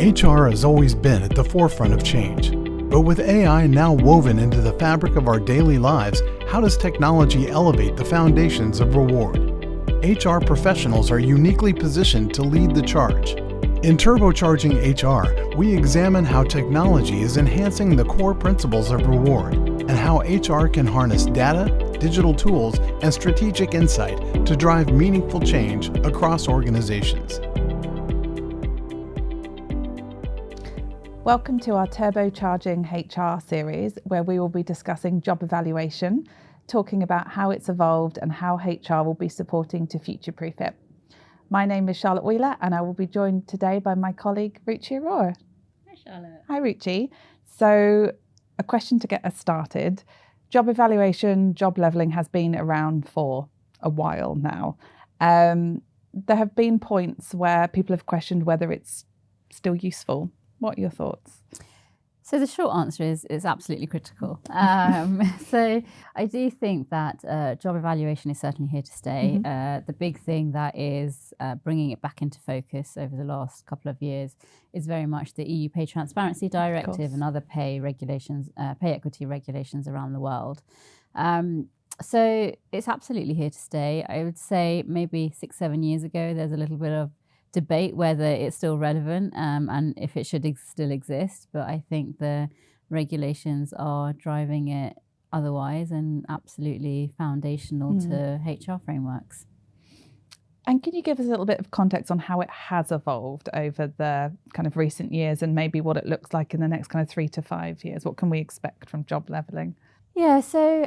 HR has always been at the forefront of change. But with AI now woven into the fabric of our daily lives, how does technology elevate the foundations of reward? HR professionals are uniquely positioned to lead the charge. In Turbocharging HR, we examine how technology is enhancing the core principles of reward and how HR can harness data, digital tools, and strategic insight to drive meaningful change across organizations. Welcome to our Turbocharging HR series, where we will be discussing job evaluation, talking about how it's evolved and how HR will be supporting to future-proof it. My name is Charlotte Wheeler, and I will be joined today by my colleague, Ruchi Arora. Hi, Charlotte. Hi, Ruchi. So, a question to get us started. Job evaluation, job levelling has been around for a while now. There have been points where people have questioned whether it's still useful. What are your thoughts? So the short answer is it's absolutely critical. So I do think that job evaluation is certainly here to stay. The big thing that is bringing it back into focus over the last couple of years is very much the EU Pay Transparency Directive and other pay regulations, pay equity regulations around the world. So it's absolutely here to stay. I would say maybe 6-7 years ago, there's a little bit of debate whether it's still relevant and if it should still exist, but I think the regulations are driving it otherwise and absolutely foundational to HR frameworks. And can you give us a little bit of context on how it has evolved over the kind of recent years and maybe what it looks like in the next kind of 3 to 5 years? What can we expect from job levelling? Yeah, so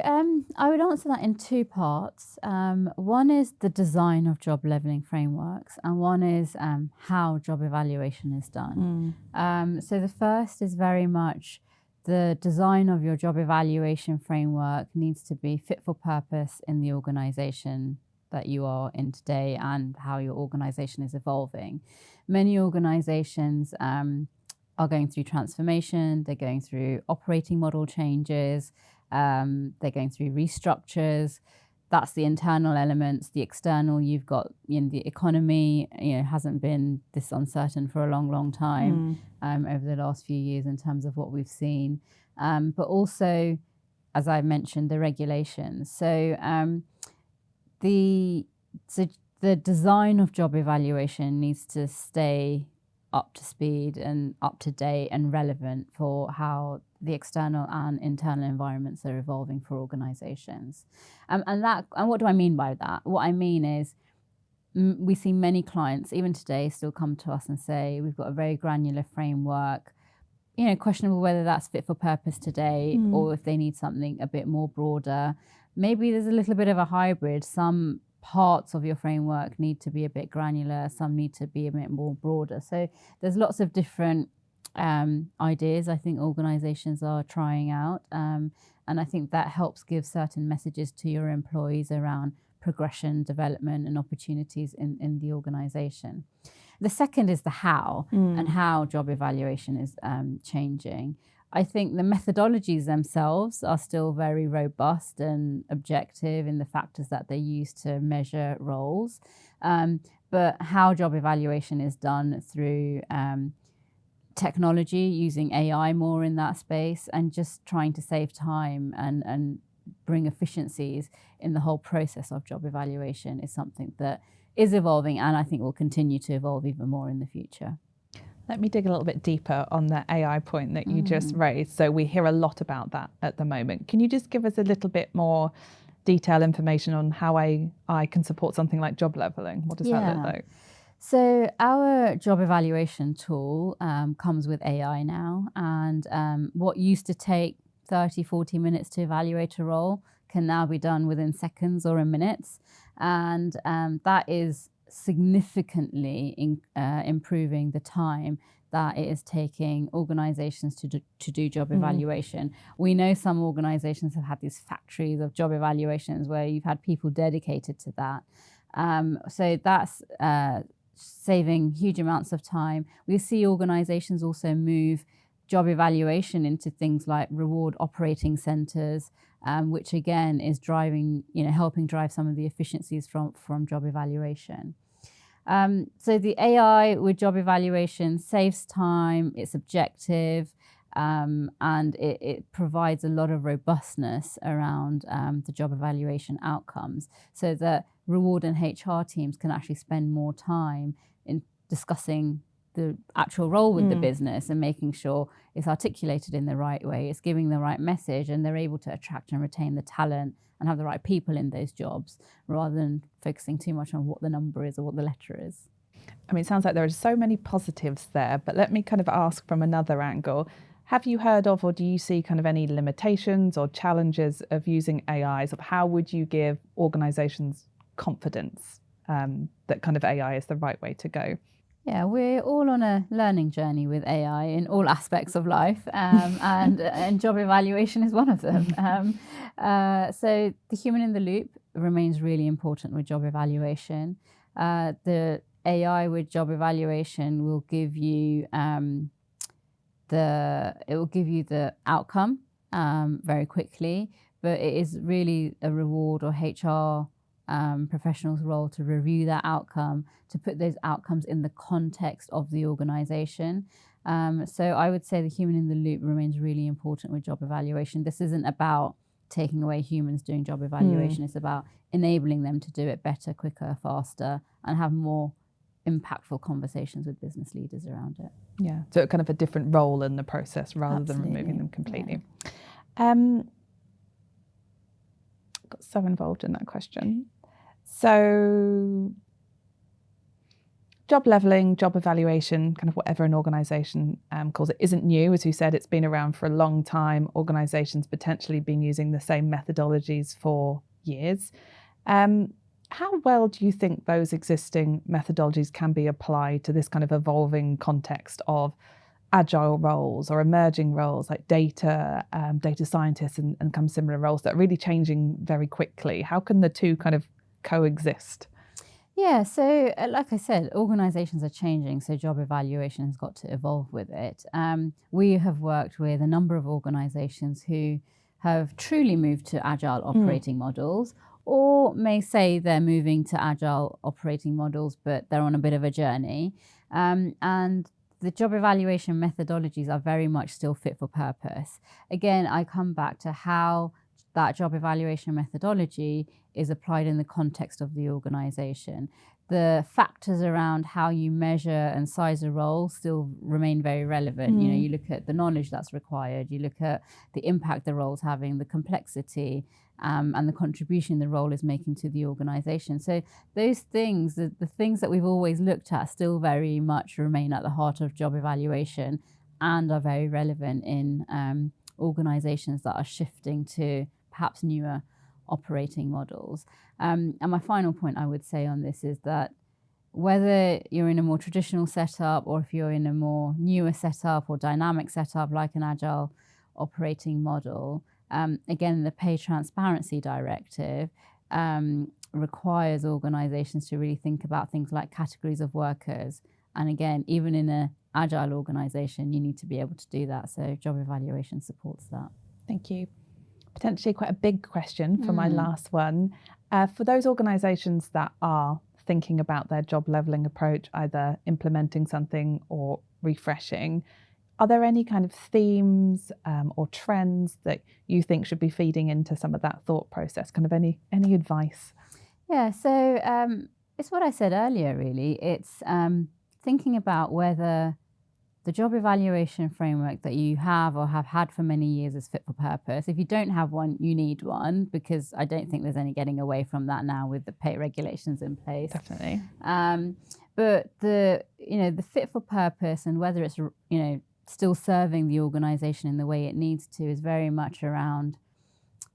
I would answer that in two parts. One is the design of job levelling frameworks, and one is how job evaluation is done. So the first is very much the design of your job evaluation framework needs to be fit for purpose in the organisation that you are in today and how your organisation is evolving. Many organisations are going through transformation, they're going through operating model changes, they're going through restructures. That's the internal elements. The external, you've got the economy. Hasn't been this uncertain for a long time over the last few years in terms of what we've seen. But also, as I mentioned, the regulations. So the design of job evaluation needs to stay up to speed and up to date and relevant for how the external and internal environments are evolving for organizations. And what do I mean by that? What I mean is we see many clients, even today, still come to us and say, we've got a very granular framework, questionable whether that's fit for purpose today or if they need something a bit more broader. Maybe there's a little bit of a hybrid. Some parts of your framework need to be a bit granular, some need to be a bit more broader. So there's lots of different ideas I think organizations are trying out. And I think that helps give certain messages to your employees around progression, development and opportunities in the organization. The second is the how and how job evaluation is changing. I think the methodologies themselves are still very robust and objective in the factors that they use to measure roles. But how job evaluation is done through technology, using AI more in that space, and just trying to save time and bring efficiencies in the whole process of job evaluation is something that is evolving and I think will continue to evolve even more in the future. Let me dig a little bit deeper on the AI point that you just raised. So we hear a lot about that at the moment. Can you just give us a little bit more detailed information on how AI can support something like job levelling? What does that look like? So our job evaluation tool comes with AI now, and what used to take 30, 40 minutes to evaluate a role can now be done within seconds or in minutes. And that is significantly improving the time that it is taking organizations to do job evaluation. We know some organizations have had these factories of job evaluations where you've had people dedicated to that. So that's saving huge amounts of time. We see organizations also move job evaluation into things like reward operating centers, which again is driving, helping drive some of the efficiencies from job evaluation. So the AI with job evaluation saves time, it's objective, and it provides a lot of robustness around the job evaluation outcomes, so that reward and HR teams can actually spend more time in discussing the actual role with the business and making sure it's articulated in the right way, it's giving the right message, and they're able to attract and retain the talent and have the right people in those jobs, rather than focusing too much on what the number is or what the letter is. I mean, it sounds like there are so many positives there, but let me kind of ask from another angle. Have you heard of, or do you see kind of any limitations or challenges of using AIs? Of how would you give organisations confidence that kind of AI is the right way to go? Yeah, we're all on a learning journey with AI in all aspects of life, and job evaluation is one of them. So the human in the loop remains really important with job evaluation. The AI with job evaluation will give you the outcome very quickly, but it is really a reward or HR professional's role to review that outcome, to put those outcomes in the context of the organisation. So I would say the human in the loop remains really important with job evaluation. This isn't about taking away humans doing job evaluation. It's about enabling them to do it better, quicker, faster, and have more impactful conversations with business leaders around it. Yeah, so kind of a different role in the process rather than removing them completely. Yeah. Got so involved in that question. So job levelling, job evaluation, kind of whatever an organisation calls it, isn't new. As you said, it's been around for a long time. Organisations potentially been using the same methodologies for years. How well do you think those existing methodologies can be applied to this kind of evolving context of agile roles or emerging roles like data scientists and kind of similar roles that are really changing very quickly? How can the two kind of coexist? Yeah, so like I said, organisations are changing, so job evaluation has got to evolve with it. We have worked with a number of organisations who have truly moved to agile operating models, or may say they're moving to agile operating models, but they're on a bit of a journey. And the job evaluation methodologies are very much still fit for purpose. Again, I come back to how that job evaluation methodology is applied in the context of the organisation. The factors around how you measure and size a role still remain very relevant. You know, you look at the knowledge that's required, you look at the impact the role's having, the complexity, and the contribution the role is making to the organisation. So those things, the things that we've always looked at, still very much remain at the heart of job evaluation and are very relevant in organisations that are shifting to perhaps newer operating models. And my final point I would say on this is that whether you're in a more traditional setup or if you're in a more newer setup or dynamic setup like an agile operating model, again, the Pay Transparency Directive requires organisations to really think about things like categories of workers. And again, even in an agile organisation, you need to be able to do that. So job evaluation supports that. Thank you. Potentially quite a big question for my last one. For those organisations that are thinking about their job levelling approach, either implementing something or refreshing, are there any kind of themes or trends that you think should be feeding into some of that thought process? Kind of any advice? Yeah, so it's what I said earlier, really. It's thinking about whether the job evaluation framework that you have or have had for many years is fit for purpose. If you don't have one, you need one, because I don't think there's any getting away from that now with the pay regulations in place. Definitely. But the fit for purpose and whether it's still serving the organisation in the way it needs to is very much around,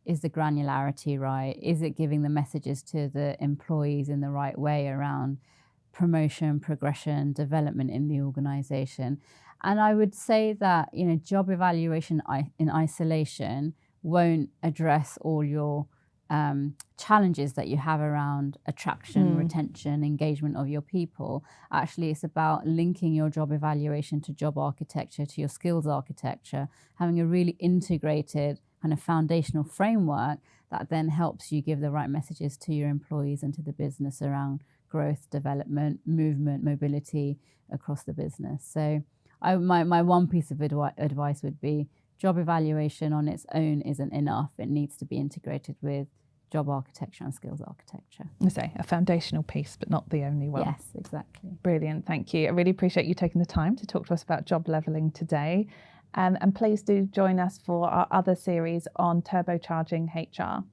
is the granularity right? Is it giving the messages to the employees in the right way around promotion, progression, development in the organisation? And I would say that job evaluation in isolation won't address all your challenges that you have around attraction, retention, engagement of your people. Actually, it's about linking your job evaluation to job architecture, to your skills architecture, having a really integrated kind of foundational framework that then helps you give the right messages to your employees and to the business around growth, development, movement, mobility across the business. So my one piece of advice would be job evaluation on its own isn't enough. It needs to be integrated with job architecture and skills architecture. So a foundational piece, but not the only one. Yes, exactly. Brilliant, thank you. I really appreciate you taking the time to talk to us about job levelling today. And please do join us for our other series on turbocharging HR.